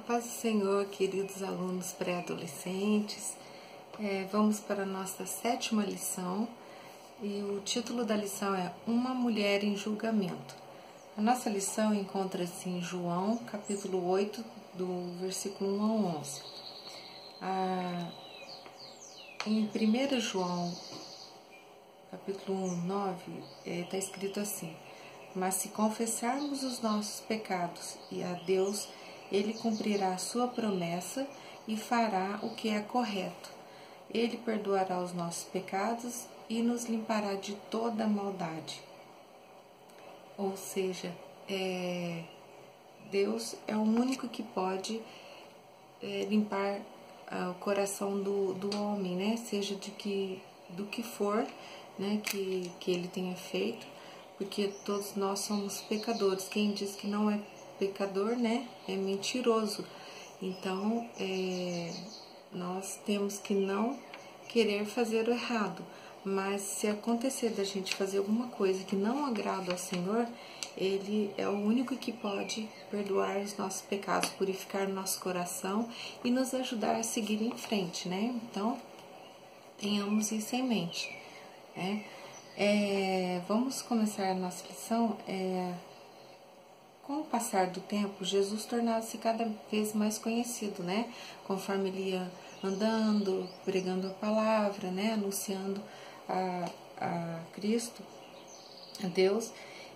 paz do Senhor, queridos alunos pré-adolescentes. Vamos para a nossa 7ª lição e o título da lição é Uma Mulher em Julgamento. A nossa lição encontra-se em João, capítulo 8, do versículo 1 ao 11. Em 1 João, capítulo 1, 9, está escrito assim: Mas se confessarmos os nossos pecados e a Deus, Ele cumprirá a sua promessa e fará o que é correto. Ele perdoará os nossos pecados e nos limpará de toda maldade. Ou seja, Deus é o único que pode limpar o coração do homem, né? Seja do que for, né? que ele tenha feito, porque todos nós somos pecadores. Quem diz que não é pecador, né, é mentiroso. Então, nós temos que não querer fazer o errado, mas se acontecer da gente fazer alguma coisa que não agrada ao Senhor, Ele é o único que pode perdoar os nossos pecados, purificar o nosso coração e nos ajudar a seguir em frente, né? Então, tenhamos isso em mente, né? Vamos começar a nossa lição. Com o passar do tempo, Jesus tornava-se cada vez mais conhecido, né? Conforme ele ia andando, pregando a palavra, né? Anunciando a Cristo, a Deus,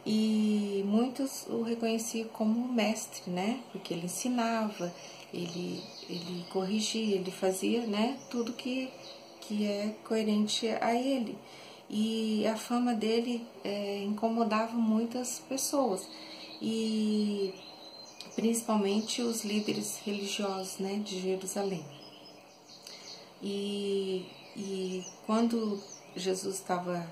e muitos o reconheciam como mestre, né? Porque ele ensinava, ele corrigia, ele fazia, né? Tudo que é coerente a ele. E a fama dele incomodava muitas pessoas, e principalmente os líderes religiosos, né, de Jerusalém. E quando Jesus estava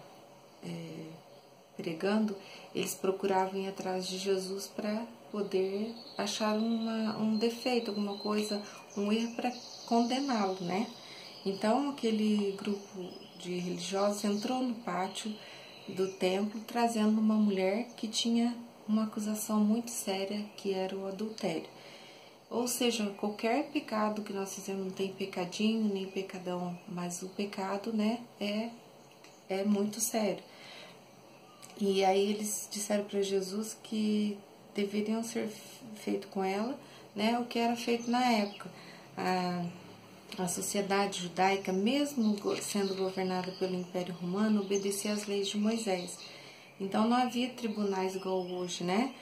pregando, eles procuravam ir atrás de Jesus para poder achar um defeito, alguma coisa, um erro para condená-lo, né? Então, aquele grupo de religiosos entrou no pátio do templo trazendo uma mulher que tinha uma acusação muito séria, que era o adultério. Ou seja, qualquer pecado que nós fizemos, não tem pecadinho nem pecadão, mas o pecado, né, é muito sério. E aí eles disseram para Jesus que deveriam ser feito com ela, né, o que era feito na época. A sociedade judaica, mesmo sendo governada pelo Império Romano, obedecia às leis de Moisés. Então não havia tribunais igual hoje, né?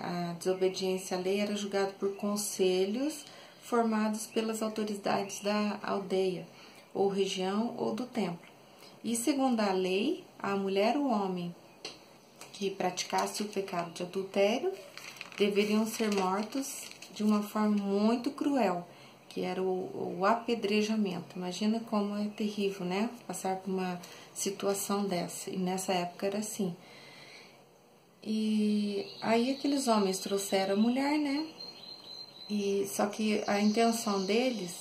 A desobediência à lei era julgada por conselhos formados pelas autoridades da aldeia, ou região, ou do templo. E segundo a lei, a mulher ou o homem que praticasse o pecado de adultério deveriam ser mortos de uma forma muito cruel, que era o apedrejamento. Imagina como é terrível, né? Passar por uma situação dessa. E nessa época era assim. E aí aqueles homens trouxeram a mulher, né? Só que a intenção deles,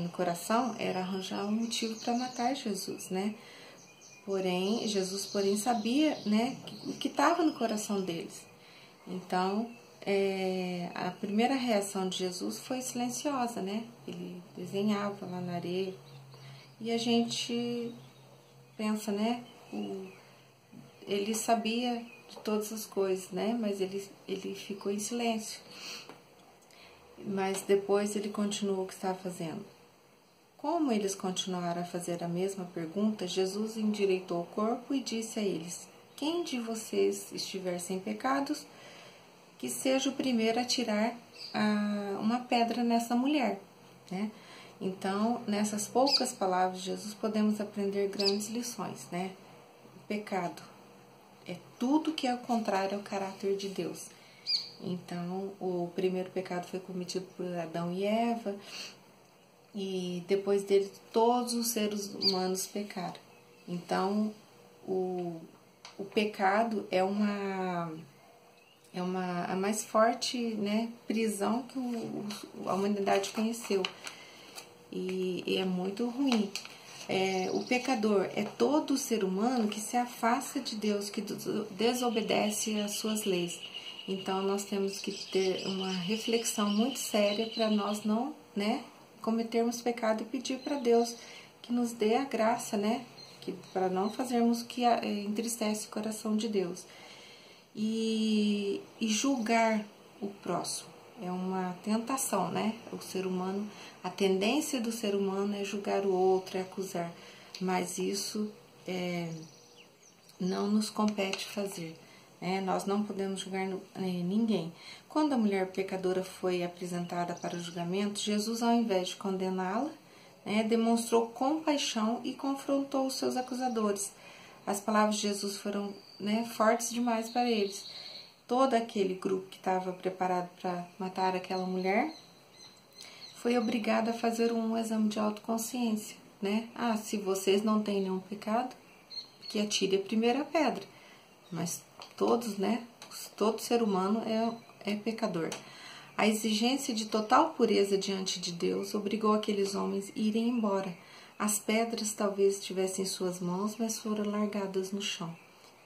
no coração, era arranjar um motivo para matar Jesus, né? Jesus sabia, né, o que estava no coração deles. Então, a primeira reação de Jesus foi silenciosa, né? Ele desenhava lá na areia. E a gente pensa, né? Ele sabia de todas as coisas, né? Mas ele ficou em silêncio. Mas depois ele continuou o que estava fazendo. Como eles continuaram a fazer a mesma pergunta, Jesus endireitou o corpo e disse a eles: Quem de vocês estiver sem pecados, que seja o primeiro a tirar uma pedra nessa mulher, né? Então, nessas poucas palavras de Jesus, podemos aprender grandes lições, né? O pecado é tudo que é o contrário ao caráter de Deus. Então, o primeiro pecado foi cometido por Adão e Eva, e depois dele todos os seres humanos pecaram. Então, o pecado é a mais forte, né, prisão que a humanidade conheceu, e é muito ruim. O pecador é todo ser humano que se afasta de Deus, que desobedece às suas leis. Então nós temos que ter uma reflexão muito séria para nós não, né, cometermos pecado e pedir para Deus que nos dê a graça, né, que para não fazermos o que entristece o coração de Deus. E julgar o próximo é uma tentação, né? O ser humano, a tendência do ser humano é julgar o outro, é acusar, mas isso não nos compete fazer. Nós não podemos julgar ninguém. Quando a mulher pecadora foi apresentada para o julgamento, Jesus, ao invés de condená-la, demonstrou compaixão e confrontou os seus acusadores. As palavras de Jesus foram fortes demais para eles. Todo aquele grupo que estava preparado para matar aquela mulher foi obrigado a fazer um exame de autoconsciência. Se vocês não têm nenhum pecado, que atire a primeira pedra. Mas todos, todo ser humano é pecador. A exigência de total pureza diante de Deus obrigou aqueles homens a irem embora. As pedras talvez estivessem em suas mãos, mas foram largadas no chão.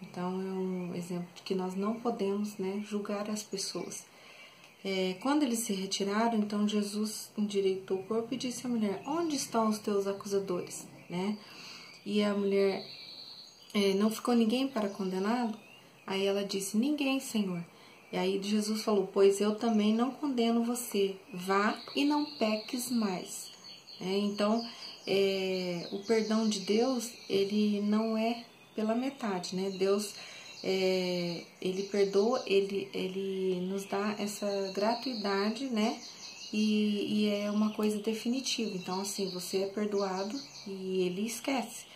Então, é um exemplo de que nós não podemos julgar as pessoas. Quando eles se retiraram, então Jesus endireitou o corpo e disse à mulher: onde estão os teus acusadores? E a mulher, não ficou ninguém para condená-lo? Aí ela disse: ninguém, Senhor. E aí Jesus falou: pois eu também não condeno você, vá e não peques mais. Então, o perdão de Deus, ele não é pela metade, Deus, ele perdoa, ele nos dá essa gratuidade, e é uma coisa definitiva. Então, assim, você é perdoado e ele esquece,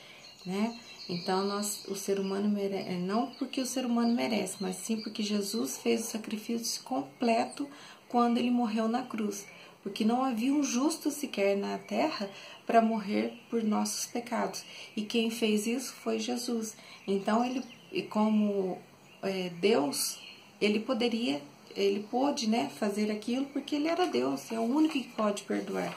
Então, o ser humano merece, não porque o ser humano merece, mas sim porque Jesus fez o sacrifício completo quando ele morreu na cruz. Porque não havia um justo sequer na terra para morrer por nossos pecados. E quem fez isso foi Jesus. Então, ele, como Deus, ele pôde fazer aquilo porque ele era Deus, é o único que pode perdoar,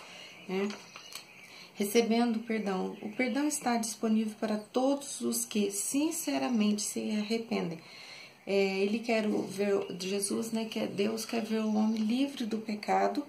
Recebendo o perdão. O perdão está disponível para todos os que sinceramente se arrependem. Ele quer ver, Jesus, que é Deus, quer ver o homem livre do pecado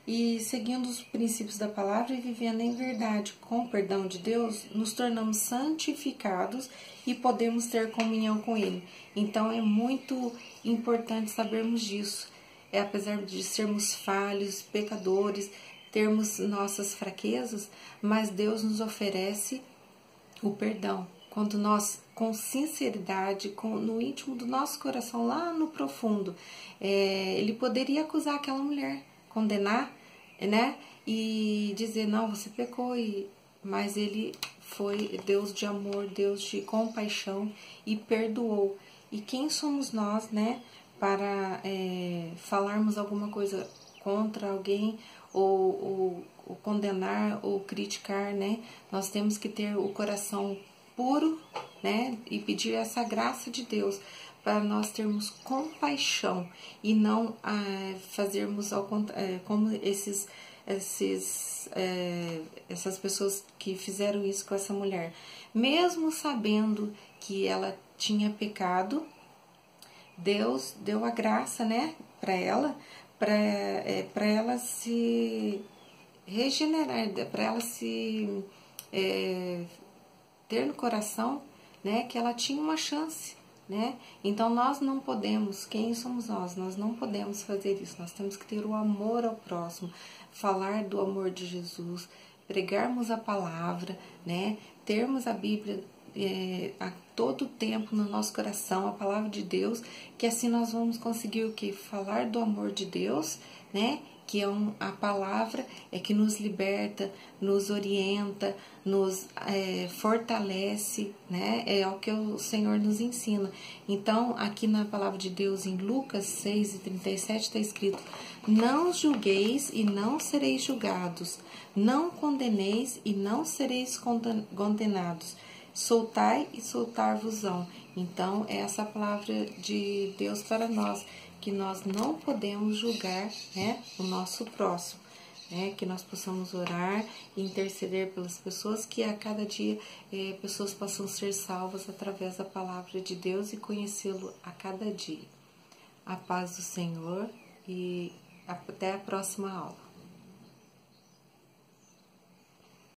e seguindo os princípios da palavra e vivendo em verdade. Com o perdão de Deus, nos tornamos santificados e podemos ter comunhão com Ele. Então, é muito importante sabermos disso. Apesar de sermos falhos, pecadores, termos nossas fraquezas, mas Deus nos oferece o perdão. Quando nós, com sinceridade, no íntimo do nosso coração, lá no profundo, ele poderia acusar aquela mulher, condenar, e dizer: não, você pecou, mas ele foi Deus de amor, Deus de compaixão e perdoou. E quem somos nós, para falarmos alguma coisa contra alguém ou condenar ou criticar, Nós temos que ter o coração puro, e pedir essa graça de Deus para nós termos compaixão e não fazermos como essas pessoas que fizeram isso com essa mulher. Mesmo sabendo que ela tinha pecado, Deus deu a graça, para ela, para ela se regenerar, para ela se ter no coração, que ela tinha uma chance, Então nós não podemos, quem somos nós? Nós não podemos fazer isso. Nós temos que ter o amor ao próximo, falar do amor de Jesus, pregarmos a palavra, termos a Bíblia a todo tempo no nosso coração, a palavra de Deus, que assim nós vamos conseguir o que? Falar do amor de Deus, que é a palavra que nos liberta, nos orienta, nos fortalece, é o que o Senhor nos ensina. Então, aqui na palavra de Deus, em Lucas 6:37, está escrito: não julgueis e não sereis julgados, não condeneis e não sereis condenados, soltai e soltar-vos-ão. Então, é essa palavra de Deus para nós, que nós não podemos julgar o nosso próximo, que nós possamos orar e interceder pelas pessoas, que a cada dia pessoas possam ser salvas através da palavra de Deus e conhecê-lo a cada dia. A paz do Senhor e até a próxima aula.